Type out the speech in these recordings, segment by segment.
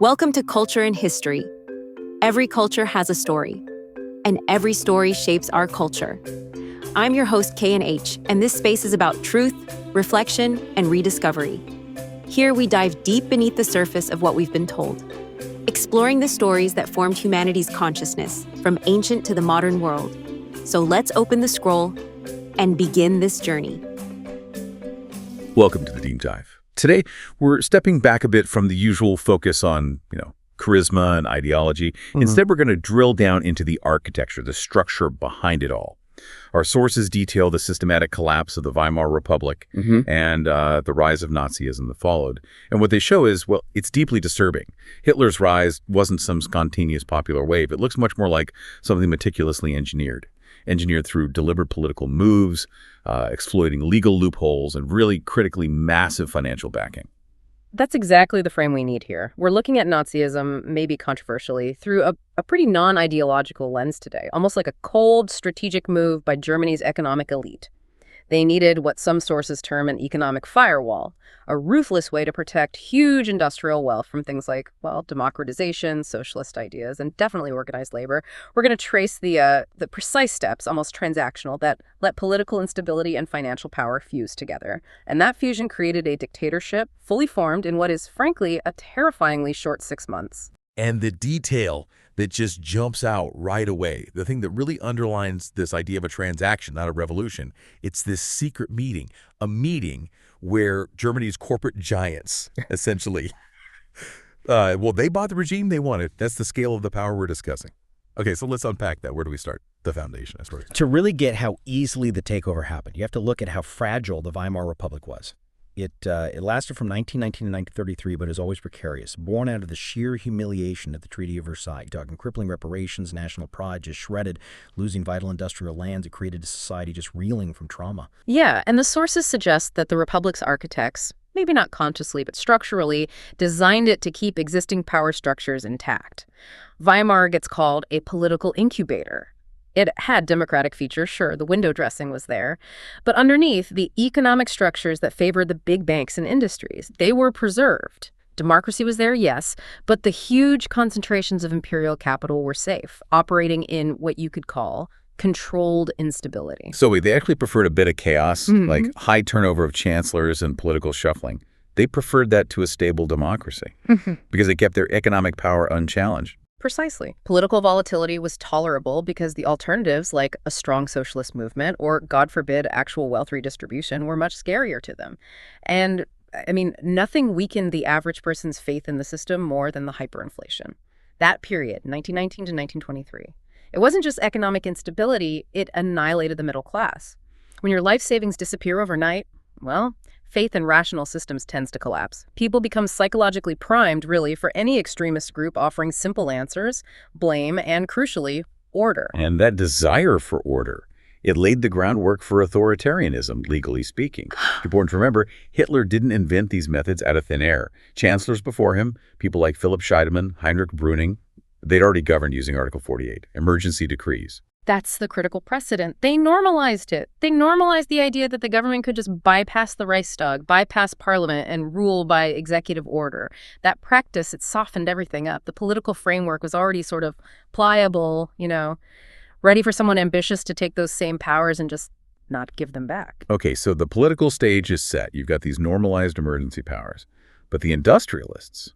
Welcome to Culture and History. Every culture has a story, and every story shapes our culture. I'm your host, K&H, and this space is about truth, reflection, and rediscovery. Here we dive deep beneath the surface of what we've been told, exploring the stories that formed humanity's consciousness from ancient to the modern world. So let's open the scroll and begin this journey. Welcome to the Deep Dive. Today, we're stepping back a bit from the usual focus on, charisma and ideology. Instead, we're going to drill down into the architecture, the structure behind it all. Our sources detail the systematic collapse of the Weimar Republic and the rise of Nazism that followed. And what they show is, well, it's deeply disturbing. Hitler's rise wasn't some spontaneous popular wave. It looks much more like something meticulously engineered through deliberate political moves, exploiting legal loopholes, and really critically massive financial backing. That's exactly the frame we need here. We're looking at Nazism, maybe controversially, through a pretty non-ideological lens today, almost like a cold, strategic move by Germany's economic elite. They needed what some sources term an economic firewall, a ruthless way to protect huge industrial wealth from things like, democratization, socialist ideas, and definitely organized labor. We're going to trace the precise steps, almost transactional, that let political instability and financial power fuse together. And that fusion created a dictatorship fully formed in what is, frankly, a terrifyingly short 6 months. And the detail that just jumps out right away, the thing that really underlines this idea of a transaction, not a revolution, it's this secret meeting, a meeting where Germany's corporate giants, essentially, they bought the regime they wanted. That's the scale of the power we're discussing. Okay, so let's unpack that. Where do we start? The foundation, I suppose. To really get how easily the takeover happened, you have to look at how fragile the Weimar Republic was. It lasted from 1919 to 1933, but is always precarious, born out of the sheer humiliation of the Treaty of Versailles. Talking crippling reparations, national pride just shredded, losing vital industrial lands. It created a society just reeling from trauma. Yeah, and the sources suggest that the Republic's architects, maybe not consciously but structurally, designed it to keep existing power structures intact. Weimar gets called a political incubator. It had democratic features, sure, the window dressing was there, but underneath, the economic structures that favored the big banks and industries, they were preserved. Democracy was there, yes, but the huge concentrations of imperial capital were safe, operating in what you could call controlled instability. So they actually preferred a bit of chaos, like high turnover of chancellors and political shuffling. They preferred that to a stable democracy because it kept their economic power unchallenged. Precisely. Political volatility was tolerable because the alternatives, like a strong socialist movement or, God forbid, actual wealth redistribution, were much scarier to them. And, nothing weakened the average person's faith in the system more than the hyperinflation. That period, 1919 to 1923. It wasn't just economic instability, it annihilated the middle class. When your life savings disappear overnight, faith in rational systems tends to collapse. People become psychologically primed, really, for any extremist group offering simple answers, blame, and, crucially, order. And that desire for order, it laid the groundwork for authoritarianism, legally speaking. It's important to remember, Hitler didn't invent these methods out of thin air. Chancellors before him, people like Philipp Scheidemann, Heinrich Brüning, they'd already governed using Article 48, emergency decrees. That's the critical precedent. They normalized it. They normalized the idea that the government could just bypass the Reichstag, bypass parliament, and rule by executive order. That practice, it softened everything up. The political framework was already sort of pliable, ready for someone ambitious to take those same powers and just not give them back. Okay, so the political stage is set. You've got these normalized emergency powers. But the industrialists,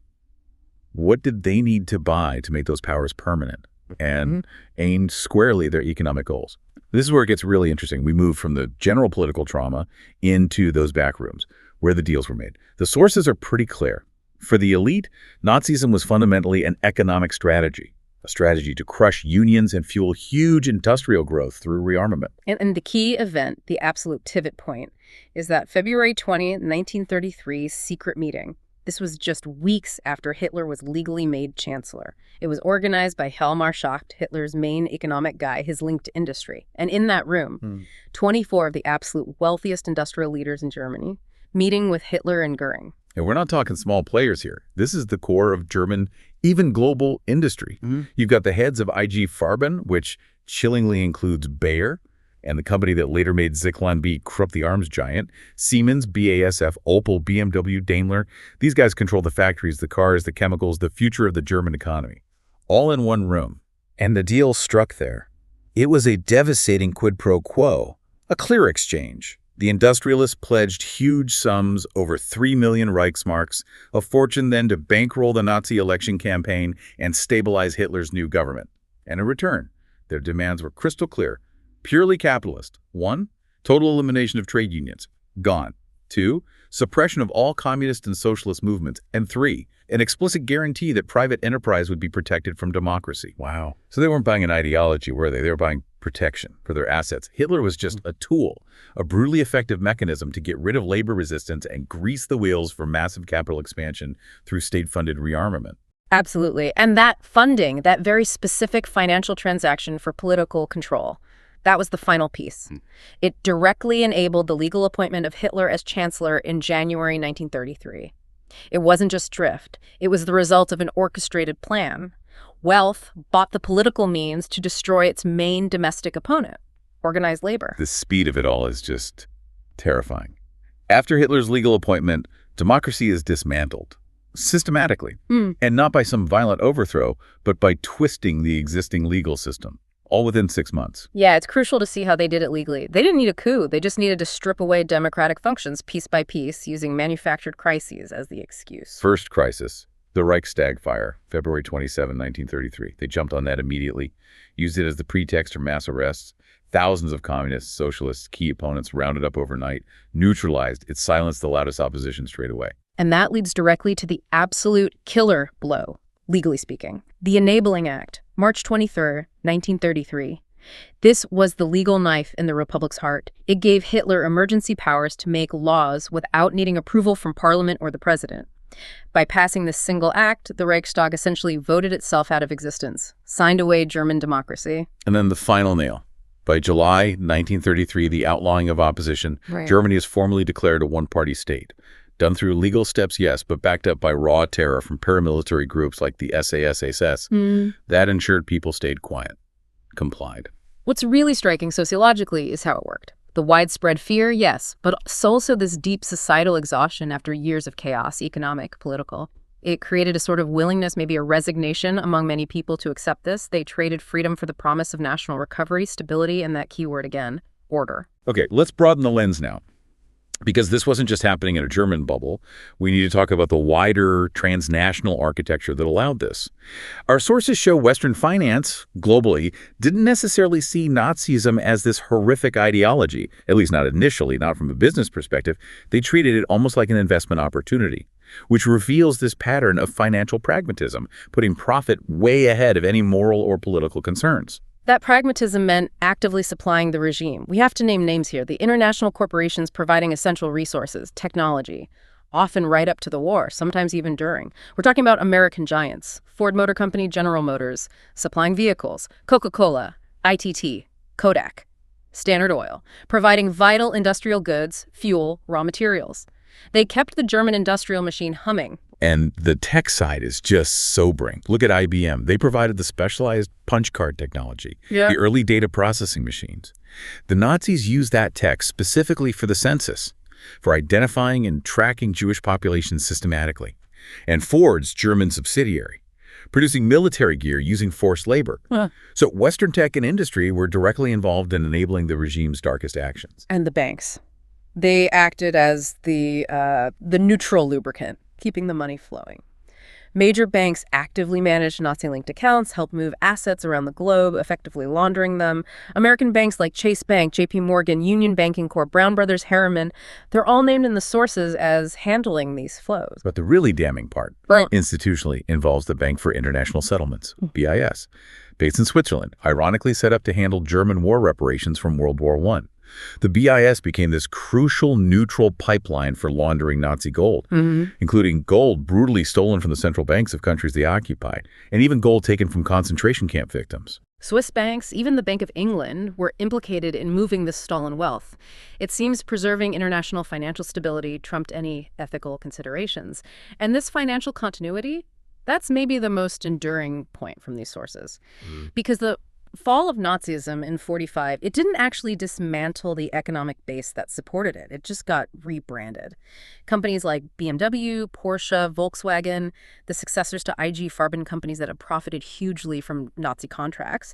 what did they need to buy to make those powers permanent and aimed squarely their economic goals? This is where it gets really interesting. We move from the general political trauma into those back rooms where the deals were made. The sources are pretty clear. For the elite, Nazism was fundamentally an economic strategy, a strategy to crush unions and fuel huge industrial growth through rearmament. And the key event, the absolute pivot point, is that February 20, 1933 secret meeting. This was just weeks after Hitler was legally made chancellor. It was organized by Hjalmar Schacht, Hitler's main economic guy, his link to industry. And in that room, 24 of the absolute wealthiest industrial leaders in Germany, meeting with Hitler and Goering. And we're not talking small players here. This is the core of German, even global industry. You've got the heads of IG Farben, which chillingly includes Bayer, and the company that later made Zyklon B Krupp the arms giant, Siemens, BASF, Opel, BMW, Daimler. These guys control the factories, the cars, the chemicals, the future of the German economy. All in one room. And the deal struck there. It was a devastating quid pro quo, a clear exchange. The industrialists pledged huge sums, over 3 million Reichsmarks, a fortune then to bankroll the Nazi election campaign and stabilize Hitler's new government. And in return, their demands were crystal clear, purely capitalist. 1, total elimination of trade unions. Gone. 2, suppression of all communist and socialist movements. And 3, an explicit guarantee that private enterprise would be protected from democracy. Wow. So they weren't buying an ideology, were they? They were buying protection for their assets. Hitler was just a tool, a brutally effective mechanism to get rid of labor resistance and grease the wheels for massive capital expansion through state-funded rearmament. Absolutely. And that funding, that very specific financial transaction for political control, that was the final piece. It directly enabled the legal appointment of Hitler as chancellor in January 1933. It wasn't just drift. It was the result of an orchestrated plan. Wealth bought the political means to destroy its main domestic opponent, organized labor. The speed of it all is just terrifying. After Hitler's legal appointment, democracy is dismantled, systematically, and not by some violent overthrow, but by twisting the existing legal system, all within 6 months. Yeah, it's crucial to see how they did it legally. They didn't need a coup. They just needed to strip away democratic functions piece by piece, using manufactured crises as the excuse. First crisis, the Reichstag fire, February 27, 1933. They jumped on that immediately, used it as the pretext for mass arrests. Thousands of communists, socialists, key opponents rounded up overnight, neutralized. It silenced the loudest opposition straight away. And that leads directly to the absolute killer blow, legally speaking. The Enabling Act, March 23, 1933. This was the legal knife in the Republic's heart. It gave Hitler emergency powers to make laws without needing approval from Parliament or the President. By passing this single act, the Reichstag essentially voted itself out of existence, signed away German democracy. And then the final nail. By July 1933, the outlawing of opposition, Germany is formally declared a one-party state. Done through legal steps, yes, but backed up by raw terror from paramilitary groups like the SAS. That ensured people stayed quiet, complied. What's really striking sociologically is how it worked. The widespread fear, yes, but also this deep societal exhaustion after years of chaos, economic, political. It created a sort of willingness, maybe a resignation among many people to accept this. They traded freedom for the promise of national recovery, stability, and that key word again, order. Okay, let's broaden the lens now. Because this wasn't just happening in a German bubble, we need to talk about the wider transnational architecture that allowed this. Our sources show Western finance, globally, didn't necessarily see Nazism as this horrific ideology, at least not initially, not from a business perspective. They treated it almost like an investment opportunity, which reveals this pattern of financial pragmatism, putting profit way ahead of any moral or political concerns. That pragmatism meant actively supplying the regime. We have to name names here. The international corporations providing essential resources, technology, often right up to the war, sometimes even during. We're talking about American giants, Ford Motor Company, General Motors, supplying vehicles, Coca-Cola, ITT, Kodak, Standard Oil, providing vital industrial goods, fuel, raw materials. They kept the German industrial machine humming. And the tech side is just sobering. Look at IBM. They provided the specialized punch card technology, the early data processing machines. The Nazis used that tech specifically for the census, for identifying and tracking Jewish populations systematically. And Ford's German subsidiary, producing military gear using forced labor. So Western tech and industry were directly involved in enabling the regime's darkest actions. And the banks. They acted as the neutral lubricant, keeping the money flowing. Major banks actively managed Nazi-linked accounts, helped move assets around the globe, effectively laundering them. American banks like Chase Bank, JP Morgan, Union Banking Corp, Brown Brothers, Harriman, they're all named in the sources as handling these flows. But the really damning part, institutionally, involves the Bank for International Settlements, BIS, based in Switzerland, ironically set up to handle German war reparations from World War I. The BIS became this crucial neutral pipeline for laundering Nazi gold, including gold brutally stolen from the central banks of countries they occupied, and even gold taken from concentration camp victims. Swiss banks, even the Bank of England, were implicated in moving this stolen wealth. It seems preserving international financial stability trumped any ethical considerations. And this financial continuity, that's maybe the most enduring point from these sources. Because the fall of Nazism in 45, it didn't actually dismantle the economic base that supported it. It just got rebranded. Companies like BMW, Porsche, Volkswagen, the successors to IG Farben companies that had profited hugely from Nazi contracts,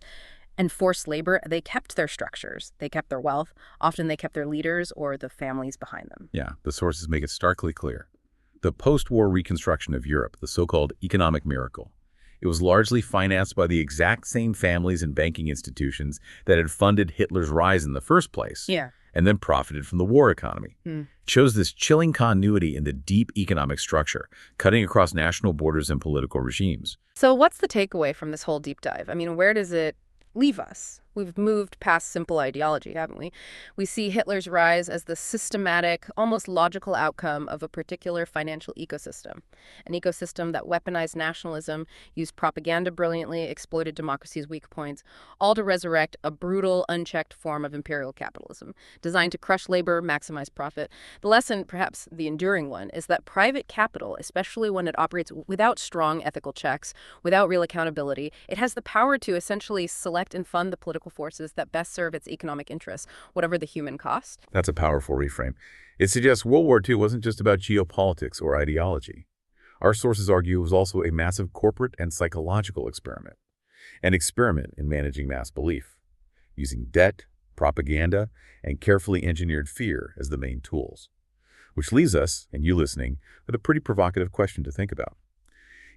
and forced labor, they kept their structures. They kept their wealth. Often they kept their leaders or the families behind them. Yeah, the sources make it starkly clear. The post-war reconstruction of Europe, the so-called economic miracle, it was largely financed by the exact same families and banking institutions that had funded Hitler's rise in the first place, and then profited from the war economy. It shows this chilling continuity in the deep economic structure, cutting across national borders and political regimes. So what's the takeaway from this whole deep dive? I mean, where does it leave us? We've moved past simple ideology, haven't we? We see Hitler's rise as the systematic, almost logical outcome of a particular financial ecosystem. An ecosystem that weaponized nationalism, used propaganda brilliantly, exploited democracy's weak points, all to resurrect a brutal, unchecked form of imperial capitalism, designed to crush labor, maximize profit. The lesson, perhaps the enduring one, is that private capital, especially when it operates without strong ethical checks, without real accountability, it has the power to essentially select and fund the political forces that best serve its economic interests, whatever the human cost. That's a powerful reframe. It suggests World War II wasn't just about geopolitics or ideology. Our sources argue it was also a massive corporate and psychological experiment, an experiment in managing mass belief, using debt, propaganda, and carefully engineered fear as the main tools. Which leaves us, and you listening, with a pretty provocative question to think about.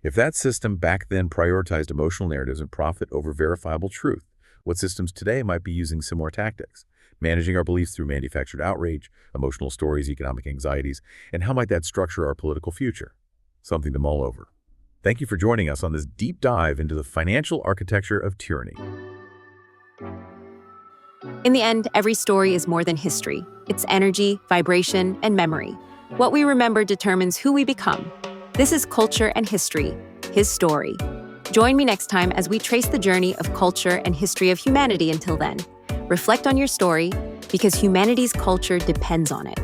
If that system back then prioritized emotional narratives and profit over verifiable truth, what systems today might be using similar tactics, managing our beliefs through manufactured outrage, emotional stories, economic anxieties, and how might that structure our political future? Something to mull over. Thank you for joining us on this deep dive into the financial architecture of tyranny. In the end, every story is more than history. It's energy, vibration, and memory. What we remember determines who we become. This is Culture and History, his story. Join me next time as we trace the journey of culture and history of humanity. Until then, reflect on your story, because humanity's culture depends on it.